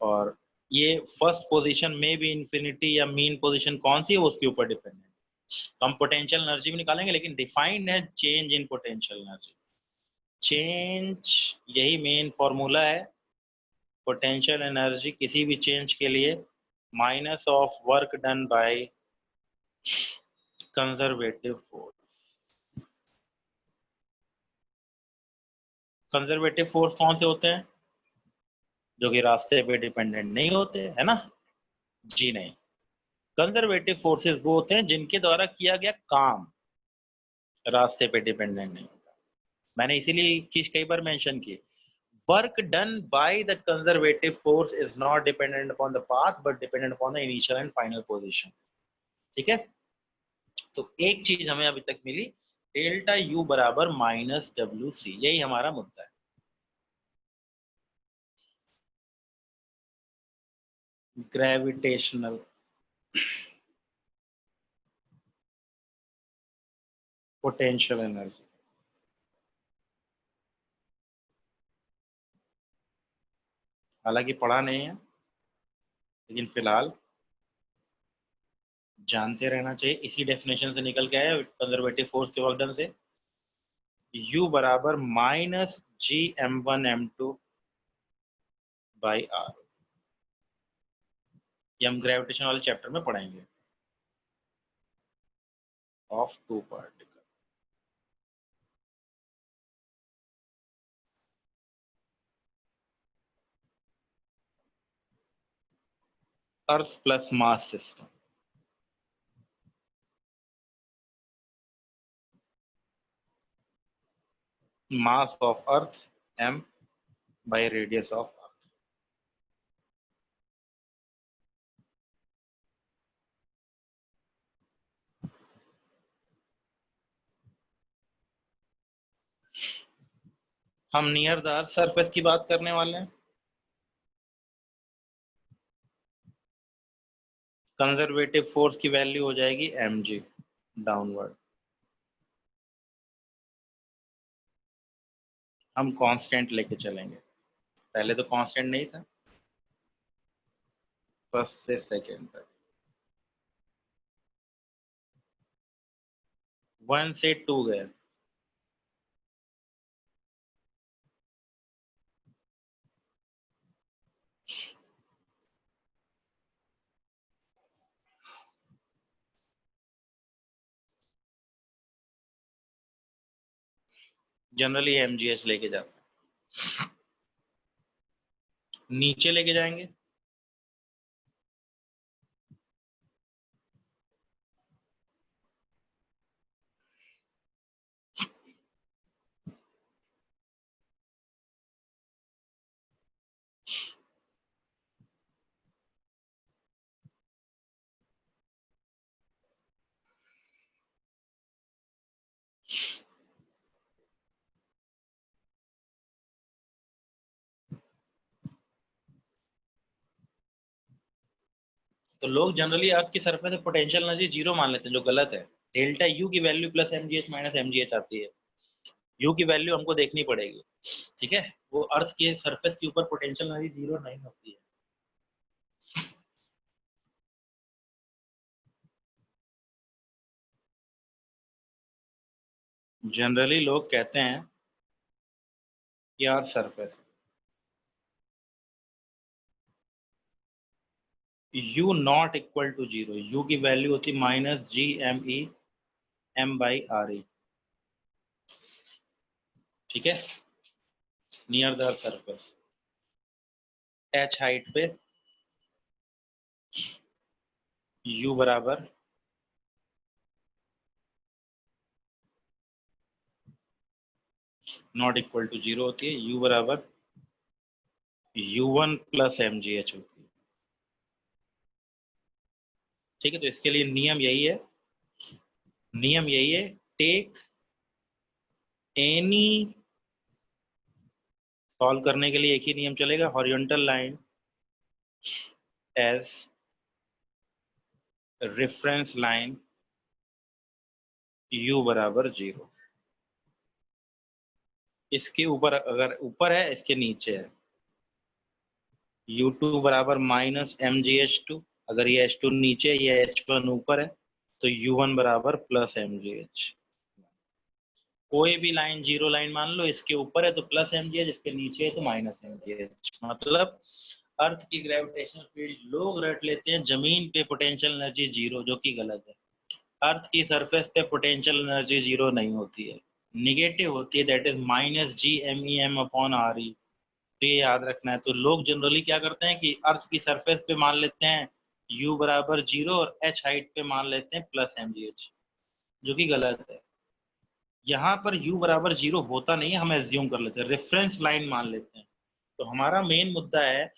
और ये फर्स्ट पोजीशन में भी इंफिनिटी या मीन पोजीशन कौन सी है उसके ऊपर डिपेंड है। तो हम पोटेंशियल एनर्जी भी निकालेंगे, लेकिन डिफाइंड है change in potential energy. Change, यही मेन फॉर्मूला है। पोटेंशियल एनर्जी किसी भी चेंज के लिए minus of work done by conservative force. Conservative force कौन से होते हैं? जो कि रास्ते पे डिपेंडेंट नहीं होते, है ना? जी नहीं, कंजर्वेटिव फोर्सेस वो होते हैं जिनके द्वारा किया गया काम रास्ते पे डिपेंडेंट नहीं होता। मैंने इसीलिए चीज कई बार मेंशन की, work done by the conservative force is not dependent upon the path but dependent upon the initial and final position. ठीक है, तो एक चीज हमें अभी तक मिली, डेल्टा यू बराबर माइनस डब्ल्यू सी, यही हमारा मुद्दा है। ग्रेविटेशनल पोटेंशियल एनर्जी, हालांकि पढ़ा नहीं है लेकिन फिलहाल जानते रहना चाहिए। इसी डेफिनेशन से निकल के आया कंजर्वेटिव फोर्स के वर्क डन से, U बराबर minus G M one M two by R. ये हम ग्रेविटेशन वाले चैप्टर में पढ़ेंगे, of two particle. Earth plus mass system, mass of earth m by radius of earth। हम नियर द अर्थ सरफेस की बात करने वाले हैं। कंजर्वेटिव फोर्स की वैल्यू हो जाएगी mg डाउनवर्ड। हम कांस्टेंट लेके चलेंगे, पहले तो कांस्टेंट नहीं था, फर्स्ट से सेकेंड तक। 1 से 2 गए, जनरली mgh लेके जाते हैं, नीचे लेके जाएंगे तो लोग जनरली अर्थ की सरफेस पे पोटेंशियल एनर्जी जीरो मान लेते हैं, जो गलत है। डेल्टा यू की value plus mgh minus mgh आती है, यू की वैल्यू हमको देखनी पड़ेगी, ठीक है। वो अर्थ के सरफेस के ऊपर पोटेंशियल एनर्जी जीरो नहीं होती है। जनरली लोग कहते हैं कि earth surface U not equal to zero, U की वैल्यू होती minus G M E M by R E, ठीक है, near the surface, H height पे यू बराबर नॉट इक्वल टू जीरो होती है, यू बराबर u1 प्लस mgh होती है, ठीक है। तो इसके लिए नियम यही है, नियम यही है, टेक एनी, सॉल्व करने के लिए एक ही नियम चलेगा, horizontal line as reference line u बराबर जीरो। इसके ऊपर, अगर ऊपर है इसके नीचे है, u2 बराबर माइनस mgh2, अगर ये h2 नीचे है, ये h1 ऊपर है, तो u1 बराबर प्लस mgh। कोई भी लाइन जीरो लाइन मान लो, इसके ऊपर है तो प्लस mgh, इसके नीचे है तो माइनस mgh। मतलब अर्थ की ग्रेविटेशनल फील्ड लोग रट लेते हैं जमीन पे पोटेंशियल एनर्जी जीरो, जो कि गलत है। अर्थ की सरफेस पे पोटेंशियल एनर्जी जीरो नहीं होती है, निगेटिव होती है, that is minus G M E M upon R E. तो ये याद रखना है। तो लोग जनरली क्या करते हैं कि अर्थ की सरफेस पे मान लेते हैं u बराबर जीरो और h हाइट पे मान लेते हैं प्लस mgh, जो कि गलत है। यहाँ पर u बराबर जीरो होता नहीं है, हम एज्यूम कर लेते हैं, रेफरेंस लाइन मान लेते हैं। तो हमारा मेन मुद्दा है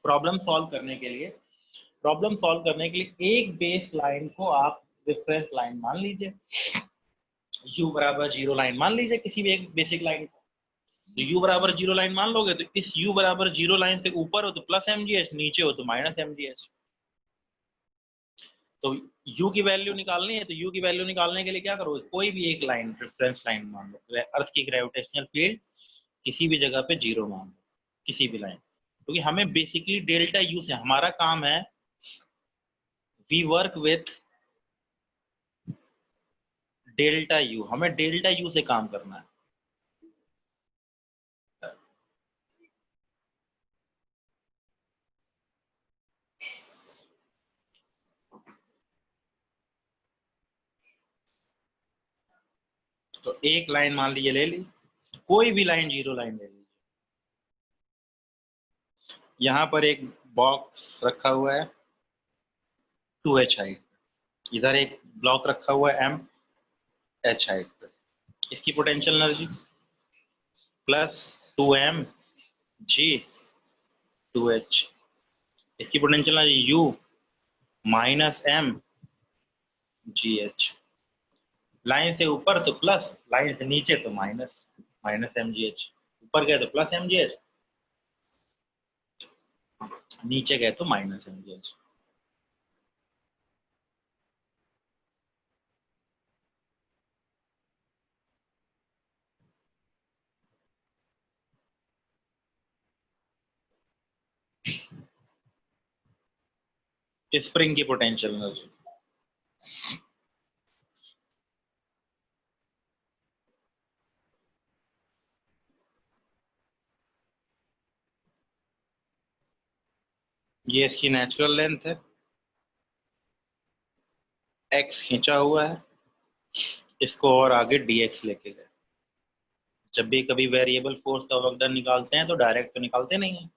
प्रॉब्लम सॉल्व करने के लिए, प्रॉब्लम सॉल्व करने के लिए एक बेस लाइन को आप रेफरेंस लाइन मान लीजिए, u बराबर जीरो लाइन मान लीजिए, किसी भी एक बेसिक लाइन को। तो u बराबर जीरो लाइन मान लोगे तो इस u बराबर जीरो लाइन से ऊपर हो तो प्लस mgh, नीचे हो तो माइनस mgh। तो u की वैल्यू निकालनी है, तो u की वैल्यू निकालने के लिए क्या करो, कोई भी एक लाइन रेफरेंस लाइन मान लो, अर्थ की ग्रेविटेशनल फील्ड किसी भी जगह पे जीरो मान लो, किसी भी लाइन, क्योंकि हमें बेसिकली डेल्टा यू से हमारा काम है, we work with delta U, हमें डेल्टा यू से काम करना है। तो एक लाइन मान लीजिए ले ली, कोई भी लाइन जीरो लाइन ले लीजिए, यहाँ पर एक बॉक्स रखा हुआ है 2h हाइट, इधर एक ब्लॉक रखा हुआ है m h हाइट पे, इसकी potential energy plus 2m g 2h, इसकी potential energy u minus m G H. Line से ऊपर तो प्लस, लाइन से नीचे तो minus, minus M G H, ऊपर गए तो प्लस एम जी एच, नीचे गए तो minus M G H. Spring की पोटेंशियल एनर्जी, ये इसकी नेचुरल लेंथ है, एक्स खींचा हुआ है, इसको और आगे dx लेके गए। जब भी कभी वेरिएबल फोर्स का वर्क डन निकालते हैं तो डायरेक्ट तो निकालते नहीं है।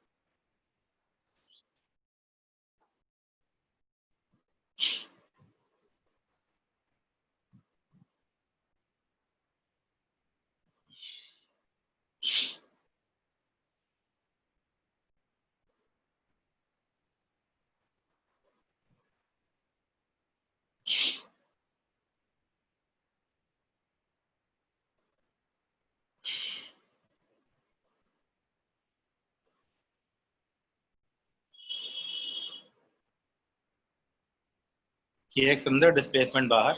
kx अंदर, डिस्प्लेसमेंट बाहर।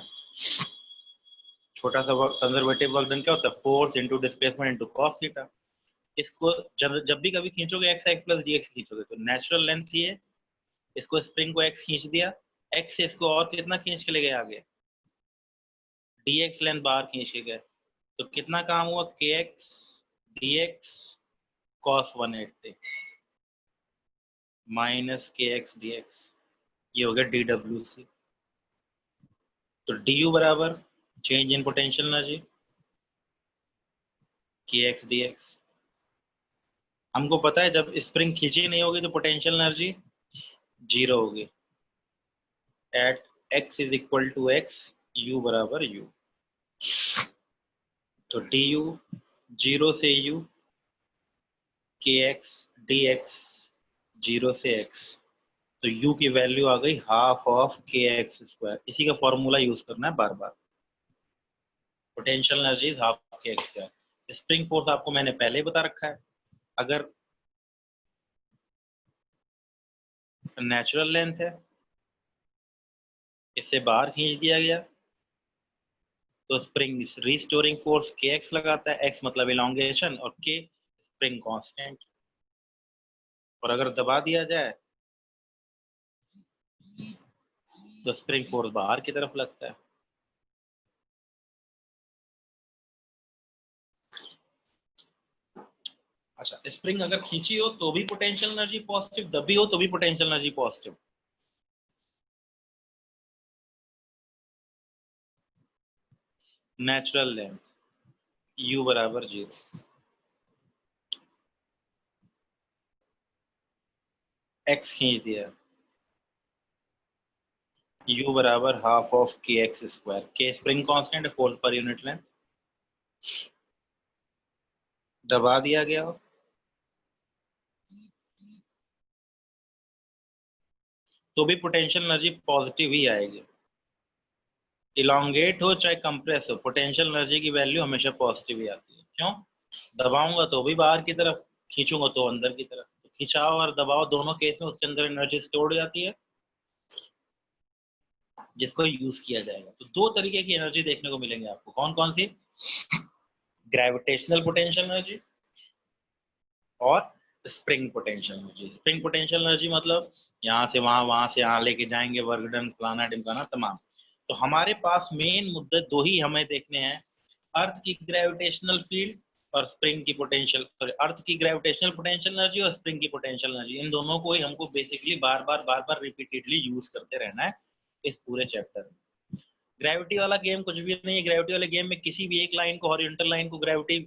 छोटा सा कंजर्वेटिव वर्क डन क्या होता है? Force into displacement into cos theta. इसको जब भी कभी खींचोगे x x plus d x खींचोगे तो नेचुरल लेंथ ये, इसको स्प्रिंग को एक्स खींच दिया, एक्स से इसको और कितना खींच के ले गए आगे, डी एक्स लेंथ बाहर खींच के गए, तो कितना काम हुआ? K X D X cos 180 minus K X D X, ये हो गया डी डब्ल्यू सी। तो डी यू बराबर change in potential energy K X D X. हमको पता है जब स्प्रिंग खींची नहीं होगी तो पोटेंशियल एनर्जी जीरो होगी। At X is equal to X, U बराबर यू। तो डी यू जीरो से U, K X D X zero से एक्स, तो u की वैल्यू आ गई हाफ ऑफ के एक्स स्क्वायर। इसी का फॉर्मूला यूज करना है बार बार। पोटेंशियल एनर्जी हाफ के एक्स स्क्वायर। स्प्रिंग फोर्स आपको मैंने पहले ही बता रखा है। अगर नेचुरल लेंथ है, इससे बाहर खींच दिया गया, तो स्प्रिंग रिस्टोरिंग फोर्स के एक्स लगाता है। एक्स मतलब इलोंगेशन और के स्प्रिंग कांस्टेंट। और अगर दबा दिया जाए तो स्प्रिंग फोर्स बाहर की तरफ लगता है। अच्छा, स्प्रिंग अगर खींची हो तो भी पोटेंशियल एनर्जी पॉजिटिव, दबी हो तो भी potential energy positive. Natural length u बराबर 0, x खींच दिया, u बराबर हाफ ऑफ के एक्स स्क्वायर। के स्प्रिंग कांस्टेंट है, फोर्स पर यूनिट लेंथ। दबा दिया गया हो तो भी पोटेंशियल एनर्जी पॉजिटिव ही आएगी। इलोंगेट हो चाहे कंप्रेस हो, पोटेंशियल एनर्जी की वैल्यू हमेशा पॉजिटिव ही आती है। क्यों? दबाऊंगा तो भी बाहर की तरफ, खींचूंगा तो अंदर की तरफ। तो खिंचाव और दबाव दोनों केस में उसके अंदर एनर्जी स्टोर्ड हो जाती है, जिसको यूज किया जाएगा। तो दो तरीके की एनर्जी देखने को मिलेंगे आपको। कौन कौन सी? ग्रेविटेशनल पोटेंशियल एनर्जी और spring potential energy. Spring potential energy मतलब यहाँ से वहां से यहाँ लेके जाएंगे, वर्क डन, फलाना ढिमकाना तमाम। तो हमारे पास मेन मुद्दे दो ही हमें देखने हैं, अर्थ की ग्रेविटेशनल फील्ड और स्प्रिंग की पोटेंशियल, सॉरी, अर्थ की ग्रेविटेशनल पोटेंशियल एनर्जी और स्प्रिंग की पोटेंशियल एनर्जी। इन दोनों को ही हमको बेसिकली बार बार रिपीटेडली यूज करते रहना है इस पूरे चैप्टर में। ग्रेविटी वाला गेम कुछ भी नहीं है। ग्रेविटी वाले गेम में किसी भी एक लाइन को, हॉरिजॉन्टल लाइन को, ग्रेविटी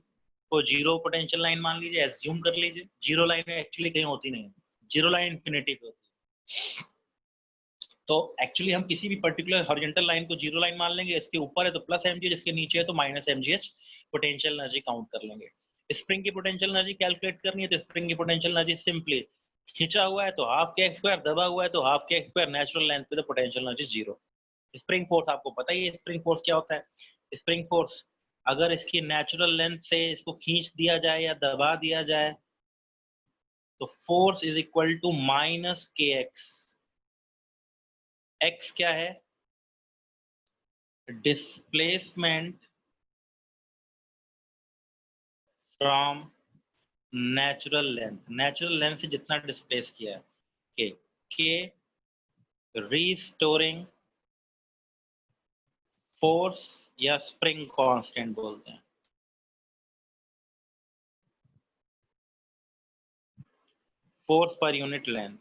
को जीरो पोटेंशियल लाइन मान लीजिए, एज्यूम कर लीजिए। जीरो लाइन एक्चुअली कहीं होती नहीं है, जीरो लाइन इंफिनिटी पे होती है। तो एक्चुअली हम किसी भी पर्टिकुलर हॉरिजॉन्टल लाइन को जीरो लाइन मान लेंगे, इसके ऊपर है तो प्लस mgh, इसके नीचे है तो minus mgh potential energy count कर लेंगे। स्प्रिंग की पोटेंशियल एनर्जी कैलकुलेट करनी है तो स्प्रिंग की पोटेंशियल एनर्जी सिंपली, खींचा हुआ है तो हाफ के एक्स स्क्वायर, दबा हुआ है तो हाफ के एक्स स्क्वायर, नेचुरल लेंथ पे तो potential energy zero. Spring force आपको पता ही है, स्प्रिंग फोर्स क्या होता है। स्प्रिंग फोर्स अगर इसकी नेचुरल लेंथ से इसको खींच दिया जाए या दबा दिया जाए तो force is equal to minus K X. X क्या है? Displacement from natural length. Natural length से जितना डिस्प्लेस किया है, के रीस्टोरिंग फोर्स या स्प्रिंग कांस्टेंट बोलते हैं। Force per unit length,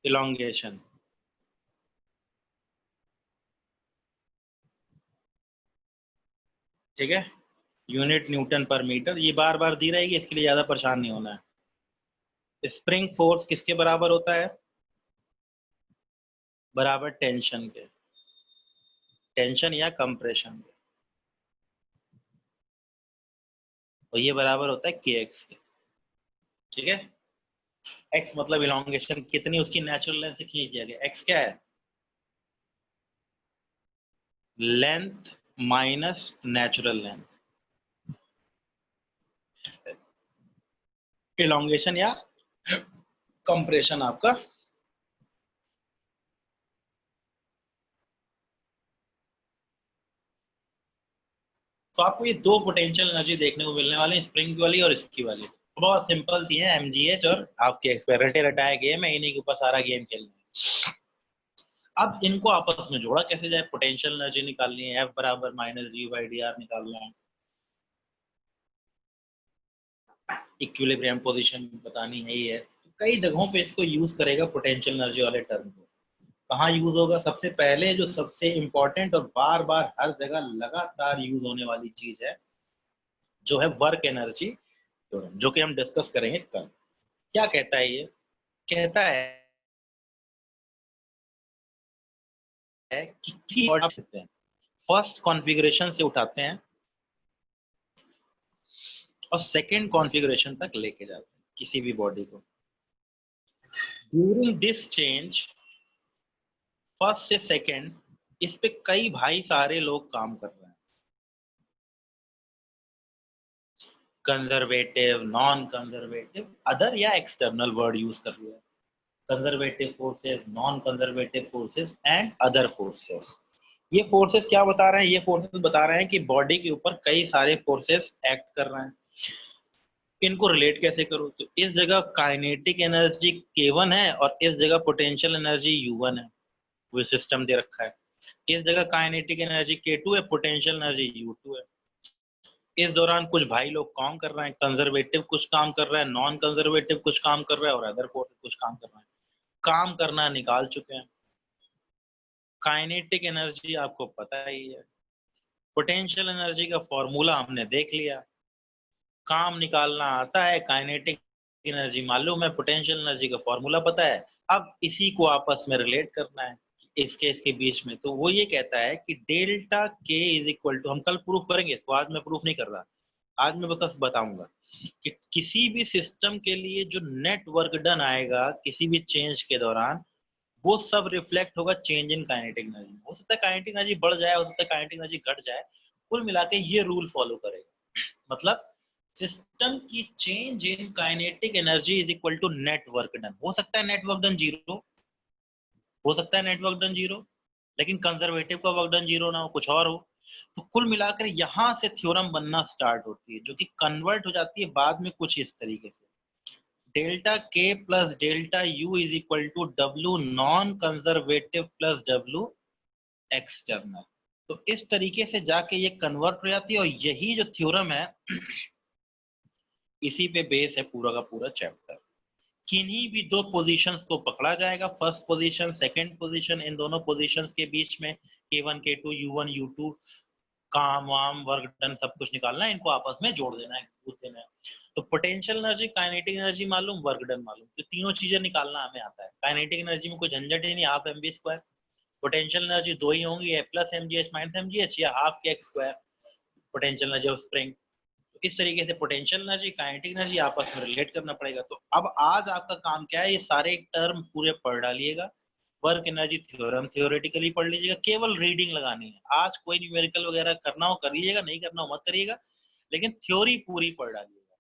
elongation. ठीक है, यूनिट न्यूटन पर मीटर, ये बार बार दी रहेगी, इसके लिए ज्यादा परेशान नहीं होना है। स्प्रिंग फोर्स किसके बराबर होता है? बराबर टेंशन के, टेंशन या कंप्रेशन के, और ये बराबर होता है के एक्स के। ठीक है, एक्स मतलब इलॉन्गेशन कितनी उसकी नेचुरल लेंथ से खींच दिया गया, एक्स क्या है? Length minus natural length, elongation या कंप्रेशन आपका। तो आपको ये दो पोटेंशियल एनर्जी देखने को मिलने वाले हैं, स्प्रिंग वाली और इसकी वाली। बहुत सिंपल सी है, एमजीएच और हाफ के एक्स, रटे रटाया गेम है, इन्हीं के ऊपर सारा गेम खेलना है। अब इनको आपस में जोड़ा कैसे जाए? पोटेंशियल एनर्जी निकालनी है, एफ बराबर minus G by D R निकालना है, इक्विलिब्रियम पोजीशन बतानी है, ये है। कई जगहों पे इसको यूज करेगा पोटेंशियल एनर्जी वाले टर्म को। कहाँ यूज होगा? सबसे पहले जो सबसे इंपॉर्टेंट और बार बार हर जगह लगातार यूज होने वाली चीज है, जो है वर्क एनर्जी थ्योरम, जो कि हम डिस्कस करेंगे कल। क्या कहता है ये? कहता है कि फर्स्ट कॉन्फ़िगरेशन से उठाते हैं और सेकेंड कॉन्फ़िगरेशन तक लेके जाते हैं किसी भी बॉडी को। ड्यूरिंग दिस चेंज, फर्स्ट से सेकेंड, इस पे कई भाई सारे लोग काम कर रहे हैं। कंजर्वेटिव, नॉन कंजर्वेटिव, अदर या एक्सटर्नल वर्ड यूज कर रहे हैं। Conservative forces, non conservative forces and other forces. ये फोर्सेस क्या बता रहे हैं? ये फोर्सेस बता रहे हैं कि बॉडी के ऊपर कई सारे फोर्सेस एक्ट कर रहे हैं। इनको रिलेट कैसे करो? तो इस जगह काइनेटिक एनर्जी K1 है और इस जगह पोटेंशियल एनर्जी U1 है, वो सिस्टम दे रखा है। इस जगह काइनेटिक एनर्जी K2 है, पोटेंशियल एनर्जी U2 है। इस दौरान कुछ भाई लोग काम कर रहे हैं, कंजर्वेटिव कुछ काम कर रहा है, नॉन कंजर्वेटिव कुछ काम कर रहा है और अदर फोर्स कुछ काम कर रहा है। काम करना निकाल चुके हैं। काइनेटिक एनर्जी आपको पता ही है, पोटेंशियल एनर्जी का फॉर्मूला हमने देख लिया, काम निकालना आता है, काइनेटिक एनर्जी मालूम है, पोटेंशियल एनर्जी का फॉर्मूला पता है। अब इसी को आपस में रिलेट करना है इसके बीच में। तो वो ये कहता है कि डेल्टा के इज इक्वल टू, हम कल प्रूफ करेंगे इसको, आज मैं प्रूफ नहीं कर रहा, आज मैं बस बताऊंगा कि किसी भी सिस्टम के लिए जो नेट वर्क डन आएगा किसी भी चेंज के दौरान, वो सब रिफ्लेक्ट होगा चेंज इन काइनेटिक एनर्जी। हो सकता है काइनेटिक एनर्जी बढ़ जाए, हो सकता है काइनेटिक एनर्जी घट जाए, कुल मिला के ये रूल फॉलो करेगा। मतलब सिस्टम की change in kinetic energy is equal to net work done. हो सकता है नेट वर्क डन जीरो, हो सकता है नेट वर्क डन जीरो, लेकिन कंजर्वेटिव का वर्क डन जीरो ना हो, कुछ और हो। तो कुल मिलाकर यहां से थ्योरम बनना स्टार्ट होती है, जो कि कन्वर्ट हो जाती है बाद में कुछ इस तरीके से, delta K plus delta U is equal to W non conservative plus W external. तो इस तरीके से जाके ये कन्वर्ट हो जाती है, और यही जो थ्योरम है इसी पे बेस है पूरा का पूरा चैप्टर। किन्हीं भी दो पोजीशंस को पकड़ा जाएगा, फर्स्ट पोजीशन, सेकंड पोजीशन, इन दोनों पोजीशंस के बीच में K1 K2 U1 U2, काम वाम वर्क डन सब कुछ निकालना है, इनको आपस में जोड़ देना है, कूद देना है। तो पोटेंशियल एनर्जी, काइनेटिक एनर्जी मालूम, वर्क डन मालूम, तो तीनों चीजें निकालना हमें आता है। काइनेटिक एनर्जी में कोई झंझट ही नहीं, half mv square. Potential energy दो ही होंगी, या प्लस mgh माइनस mgh, या हाफ के x square, potential energy of spring. इस तरीके से पोटेंशियल एनर्जी, काइनेटिक एनर्जी आपस में रिलेट करना पड़ेगा। तो अब आज आपका काम क्या है, ये सारे टर्म पूरे पढ़ डालिएगा। वर्क एनर्जी थ्योरम थ्योरेटिकली पढ़ लीजिएगा, केवल रीडिंग लगानी है। आज कोई न्यूमेरिकल वगैरह करना हो करिएगा, नहीं करना हो मत करिएगा, लेकिन थ्योरी पूरी पढ़ डालिएगा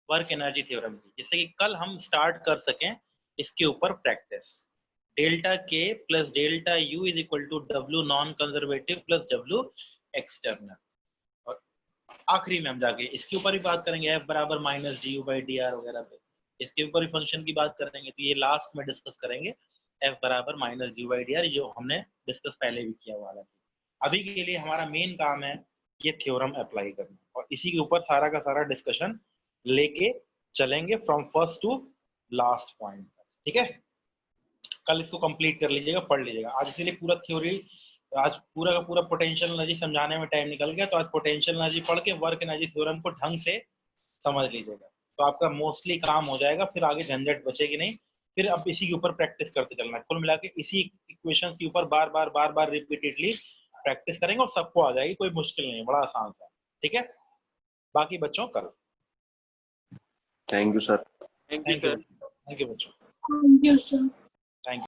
वर्क एनर्जी थ्योरम की, जिससे कि कल हम स्टार्ट कर सकें इसके ऊपर practice. Delta K plus delta U is equal to W non conservative plus W external. और आखिरी में हम जाके इसके ऊपर भी बात करेंगे, एफ बराबर minus D you by D are वगैरह पे, इसके ऊपर भी फंक्शन की बात करेंगे। तो ये लास्ट में डिस्कस करेंगे, एफ बराबर minus D you by D are, जो हमने डिस्कस पहले भी किया हुआ है। अभी के लिए हमारा मेन काम है ये थ्योरम अप्लाई करना, और इसी के ऊपर सारा का सारा डिस्कशन लेके चलेंगे from first to last point. ठीक है, कल इसको कंप्लीट कर लीजिएगा, पढ़ लीजिएगा। आज इसीलिए पूरा थ्योरी आज पूरा का पूरा पोटेंशियल एनर्जी समझाने में टाइम निकल गया, तो आज पोटेंशियल एनर्जी पढ़ के वर्क एनर्जी थ्योरम को ढंग से समझ लीजिएगा, तो आपका मोस्टली काम हो जाएगा, फिर आगे झंझट बचेगी नहीं। फिर अब इसी के ऊपर प्रैक्टिस करते चलना है, कुल मिला के इसी इक्वेशंस के ऊपर बार बार रिपीटेडली प्रैक्टिस करेंगे और सबको आ जाएगी, कोई मुश्किल नहीं है, बड़ा आसान सा। ठीक है, बाकी बच्चों कल। Thank you sir. Thank you बच्चों। Thank you, sir. Thank you.